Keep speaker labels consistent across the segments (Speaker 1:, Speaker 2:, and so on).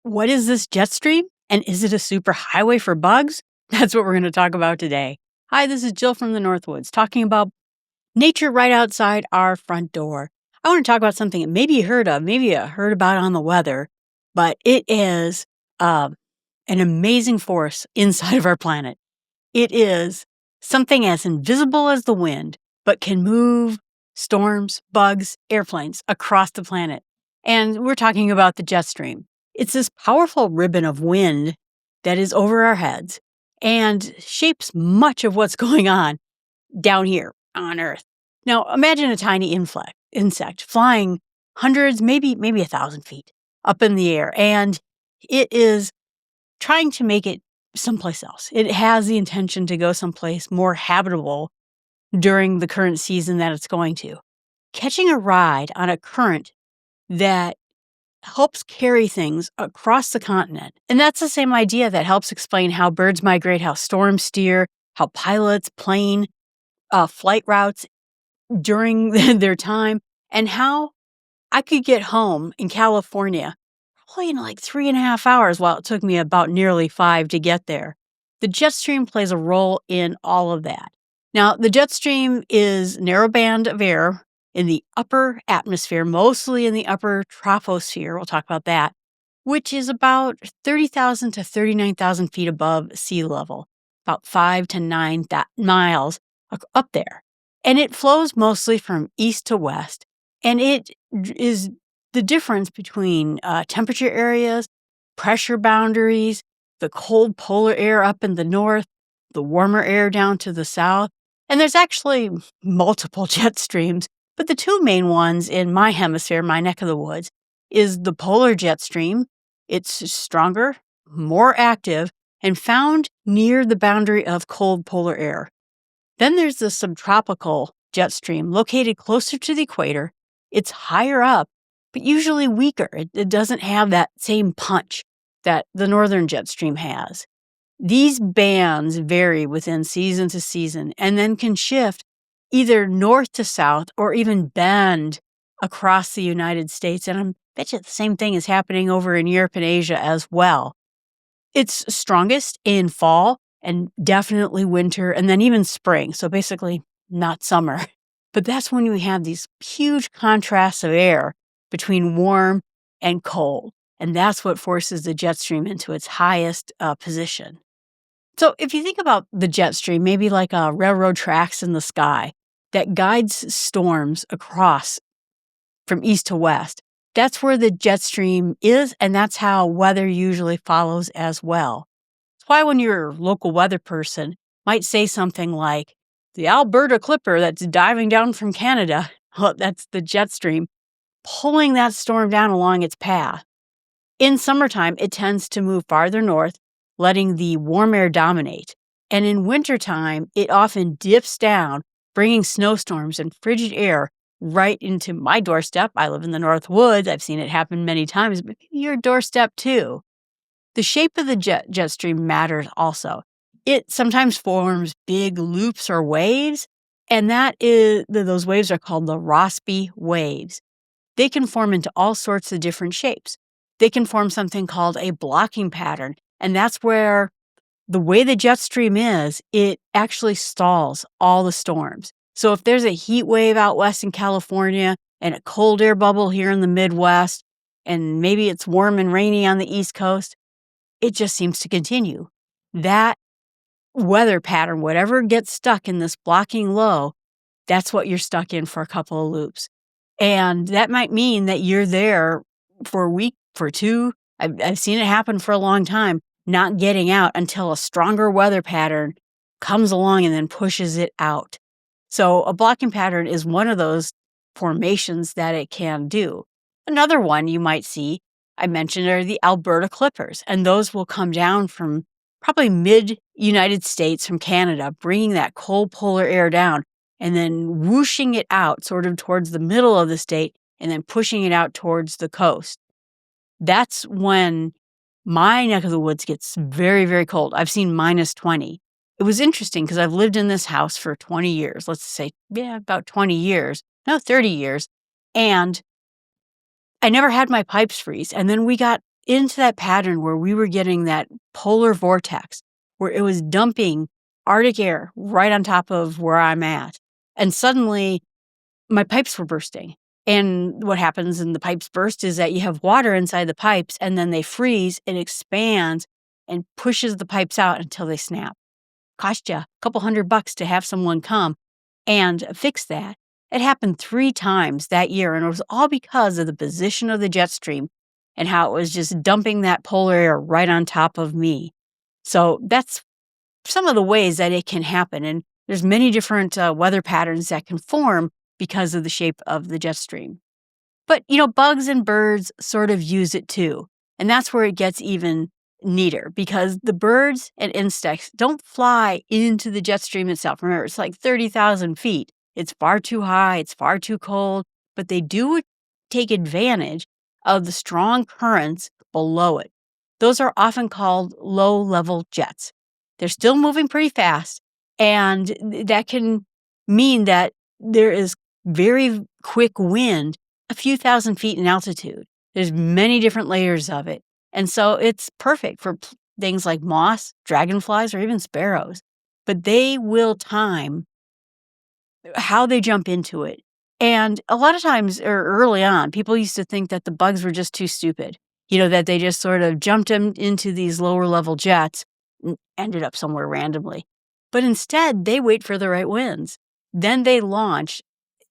Speaker 1: What is this jet stream? And is it a superhighway for bugs? That's what we're going to talk about today. Hi, this is Jill from the Northwoods talking about nature right outside our front door. I want to talk about something that maybe you heard of, maybe you heard about on the weather, but it is an amazing force inside of our planet. It is something as invisible as the wind, but can move storms, bugs, airplanes across the planet. And we're talking about the jet stream. It's this powerful ribbon of wind that is over our heads and shapes much of what's going on down here on Earth. Now, imagine a tiny insect flying hundreds, maybe 1,000 feet up in the air, and it is trying to make it someplace else. It has the intention to go someplace more habitable during the current season that it's going to. Catching a ride on a current that helps carry things across the continent. And that's the same idea that helps explain how birds migrate, how storms steer, how pilots plane flight routes during their time, and how I could get home in California probably in like 3.5 hours while it took me about nearly 5 to get there. The jet stream plays a role in all of that. Now, the jet stream is a narrow band of air in the upper atmosphere, mostly in the upper troposphere. We'll talk about that, which is about 30,000 to 39,000 feet above sea level, about 5 to 9 miles up there. And it flows mostly from east to west. And it is the difference between temperature areas, pressure boundaries, the cold polar air up in the north, the warmer air down to the south. And there's actually multiple jet streams, but the two main ones in my hemisphere, my neck of the woods, is the polar jet stream. It's stronger, more active, and found near the boundary of cold polar air. Then there's the subtropical jet stream, located closer to the equator. It's higher up, but usually weaker. It doesn't have that same punch that the northern jet stream has. These bands vary within season to season and then can shift either north to south or even bend across the United States. And I bet you the same thing is happening over in Europe and Asia as well. It's strongest in fall and definitely winter and then even spring. So basically not summer. But that's when we have these huge contrasts of air between warm and cold. And that's what forces the jet stream into its highest position. So if you think about the jet stream, maybe like railroad tracks in the sky that guides storms across from east to west, that's where the jet stream is, and that's how weather usually follows as well. That's why when your local weather person might say something like, the Alberta Clipper that's diving down from Canada, well, that's the jet stream pulling that storm down along its path. In summertime, it tends to move farther north, letting the warm air dominate. And in wintertime, it often dips down, bringing snowstorms and frigid air right into my doorstep. I live in the North Woods. I've seen it happen many times, but maybe your doorstep too. The shape of the jet stream matters also. It sometimes forms big loops or waves, and those waves are called the Rossby waves. They can form into all sorts of different shapes. They can form something called a blocking pattern, and that's where the way the jet stream is, it actually stalls all the storms. So if there's a heat wave out west in California and a cold air bubble here in the Midwest, and maybe it's warm and rainy on the East Coast, it just seems to continue. That weather pattern, whatever gets stuck in this blocking low, that's what you're stuck in for a couple of loops. And that might mean that you're there for a week, for two. I've seen it happen for a long time, not getting out until a stronger weather pattern comes along and then pushes it out. So a blocking pattern is one of those formations that it can do. Another one you might see, I mentioned, are the Alberta Clippers, and those will come down from probably mid-United States from Canada, bringing that cold polar air down and then whooshing it out sort of towards the middle of the state and then pushing it out towards the coast. That's when my neck of the woods gets very, very cold. I've seen minus 20. It was interesting because I've lived in this house for 20 years. Let's say, about 20 years. No, 30 years. And I never had my pipes freeze. And then we got into that pattern where we were getting that polar vortex, where it was dumping Arctic air right on top of where I'm at. And suddenly my pipes were bursting. And what happens when the pipes burst is that you have water inside the pipes and then they freeze, it expands and pushes the pipes out until they snap. Cost you a couple $100 to have someone come and fix that. It happened 3 times that year, and it was all because of the position of the jet stream and how it was just dumping that polar air right on top of me. So that's some of the ways that it can happen. And there's many different weather patterns that can form because of the shape of the jet stream. But, bugs and birds sort of use it too. And that's where it gets even neater, because the birds and insects don't fly into the jet stream itself. Remember, it's like 30,000 feet. It's far too high. It's far too cold. But they do take advantage of the strong currents below it. Those are often called low-level jets. They're still moving pretty fast, and that can mean that there is very quick wind a few thousand feet in altitude. There's many different layers of it. And so it's perfect for things like moths, dragonflies, or even sparrows. But they will time how they jump into it. And a lot of times, or early on, people used to think that the bugs were just too stupid. That they just sort of jumped into these lower level jets and ended up somewhere randomly. But instead, they wait for the right winds. Then they launch,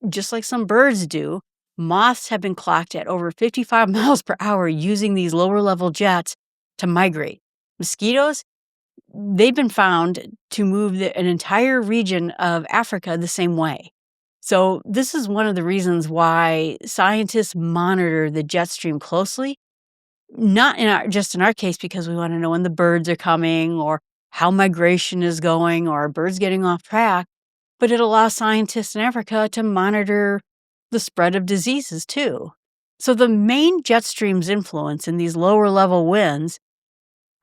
Speaker 1: just like some birds do. Moths have been clocked at over 55 miles per hour using these lower level jets to migrate. Mosquitoes, they've been found to move an entire region of Africa the same way. So this is one of the reasons why scientists monitor the jet stream closely. Not just in our case, because we want to know when the birds are coming or how migration is going or are birds getting off track, but it allows scientists in Africa to monitor the spread of diseases too. So the main jet stream's influence in these lower level winds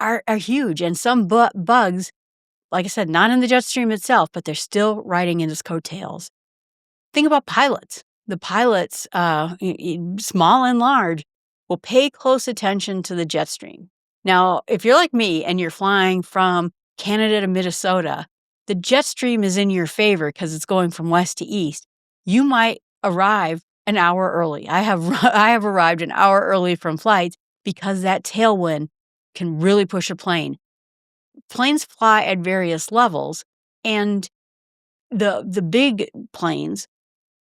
Speaker 1: are huge. And some bugs, like I said, not in the jet stream itself, but they're still riding in its coattails. Think about pilots. The pilots, small and large, will pay close attention to the jet stream. Now, if you're like me and you're flying from Canada to Minnesota, the jet stream is in your favor because it's going from west to east. You might arrive an hour early. I have arrived an hour early from flights because that tailwind can really push a plane. Planes fly at various levels, and the big planes,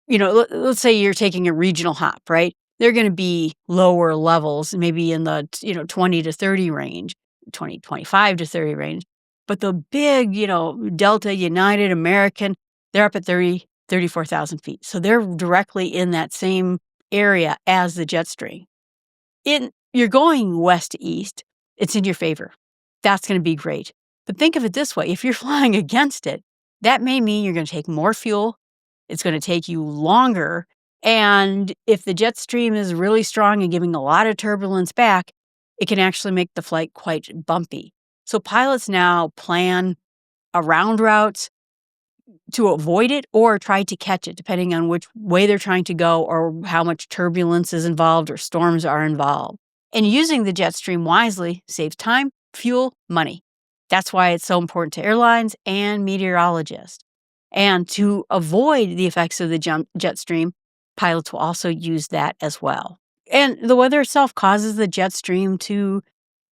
Speaker 1: let's say you're taking a regional hop, right? They're going to be lower levels, maybe in the 20 to 30 range, 25 to 30 range. But the big, Delta, United, American, they're up at 34,000 feet. So they're directly in that same area as the jet stream. You're going west to east, it's in your favor. That's going to be great. But think of it this way. If you're flying against it, that may mean you're going to take more fuel. It's going to take you longer. And if the jet stream is really strong and giving a lot of turbulence back, it can actually make the flight quite bumpy. So pilots now plan around routes to avoid it or try to catch it, depending on which way they're trying to go or how much turbulence is involved or storms are involved. And using the jet stream wisely saves time, fuel, money. That's why it's so important to airlines and meteorologists. And to avoid the effects of the jet stream, pilots will also use that as well. And the weather itself causes the jet stream to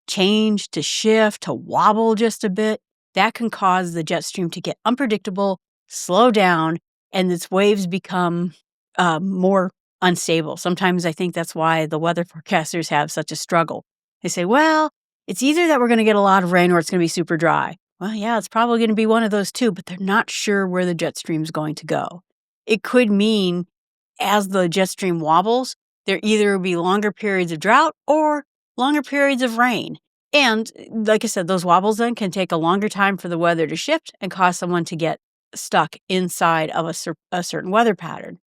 Speaker 1: change, to shift, to wobble just a bit. That can cause the jet stream to get unpredictable, slow down, and its waves become more unstable. Sometimes I think that's why the weather forecasters have such a struggle. They say, well, it's either that we're going to get a lot of rain or it's going to be super dry. Well, yeah, it's probably going to be one of those two, but they're not sure where the jet stream is going to go. It could mean as the jet stream wobbles, there either will be longer periods of drought or longer periods of rain. And like I said, those wobbles then can take a longer time for the weather to shift and cause someone to get stuck inside of a certain weather pattern.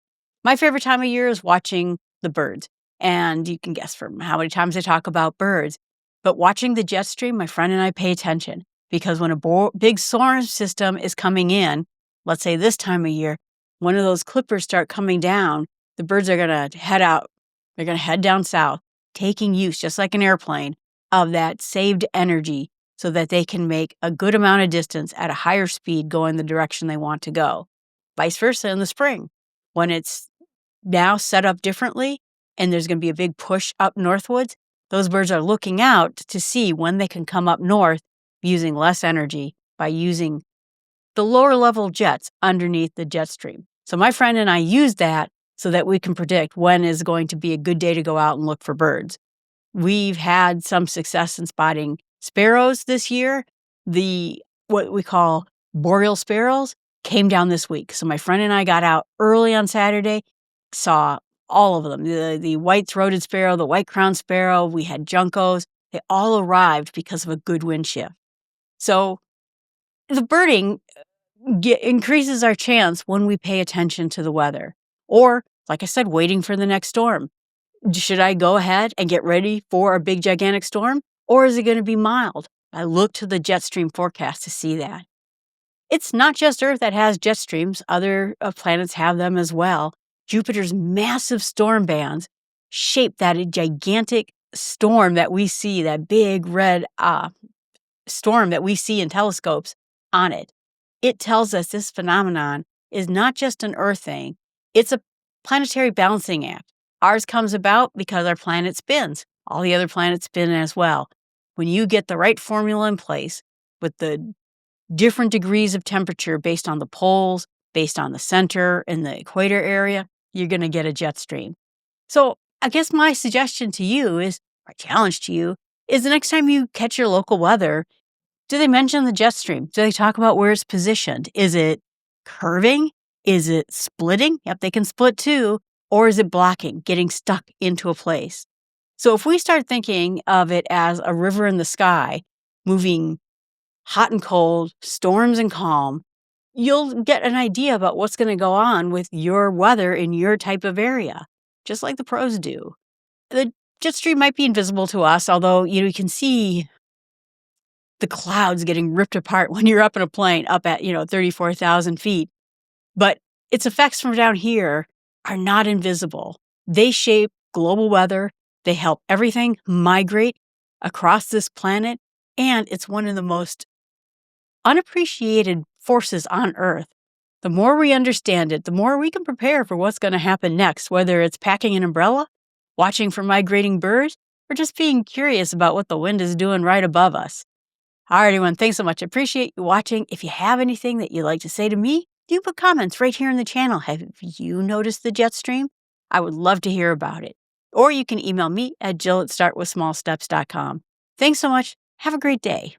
Speaker 1: My favorite time of year is watching the birds. And you can guess from how many times I talk about birds. But watching the jet stream, my friend and I pay attention. Because when a big storm system is coming in, let's say this time of year, when those clippers start coming down, the birds are going to head out. They're going to head down south, taking use, just like an airplane, of that saved energy so that they can make a good amount of distance at a higher speed going the direction they want to go. Vice versa in the spring, when it's now set up differently and there's going to be a big push up northwards, those birds are looking out to see when they can come up north using less energy by using the lower level jets underneath the jet stream. So my friend and I use that so that we can predict when is going to be a good day to go out and look for birds. We've had some success in spotting sparrows this year. What we call boreal sparrows came down this week. So my friend and I got out early on Saturday, saw all of them, the white-throated sparrow, the white-crowned sparrow, we had juncos. They all arrived because of a good wind shift. So the birding increases our chance when we pay attention to the weather. Or, like I said, waiting for the next storm. Should I go ahead and get ready for a big, gigantic storm? Or is it going to be mild? I look to the jet stream forecast to see that. It's not just Earth that has jet streams. Other planets have them as well. Jupiter's massive storm bands shape that gigantic storm that we see, that big red storm that we see in telescopes on it. It tells us this phenomenon is not just an Earth thing. It's a planetary balancing act. Ours comes about because our planet spins. All the other planets spin as well. When you get the right formula in place with the different degrees of temperature based on the poles, based on the center and the equator area, you're going to get a jet stream. So I guess my suggestion to you is, or challenge to you, is the next time you catch your local weather, do they mention the jet stream? Do they talk about where it's positioned? Is it curving? Is it splitting? Yep, they can split too. Or is it blocking, getting stuck into a place? So if we start thinking of it as a river in the sky, moving hot and cold, storms and calm, you'll get an idea about what's going to go on with your weather in your type of area, just like the pros do. The jet stream might be invisible to us, although you can see the clouds getting ripped apart when you're up in a plane up at 34,000 feet. But its effects from down here are not invisible. They shape global weather. They help everything migrate across this planet. And it's one of the most unappreciated forces on Earth. The more we understand it, the more we can prepare for what's going to happen next, whether it's packing an umbrella, watching for migrating birds, or just being curious about what the wind is doing right above us. All right, everyone, thanks so much. I appreciate you watching. If you have anything that you'd like to say to me, do put comments right here in the channel. Have you noticed the jet stream? I would love to hear about it. Or you can email me at jill@startwithsmallsteps.com. Thanks so much. Have a great day.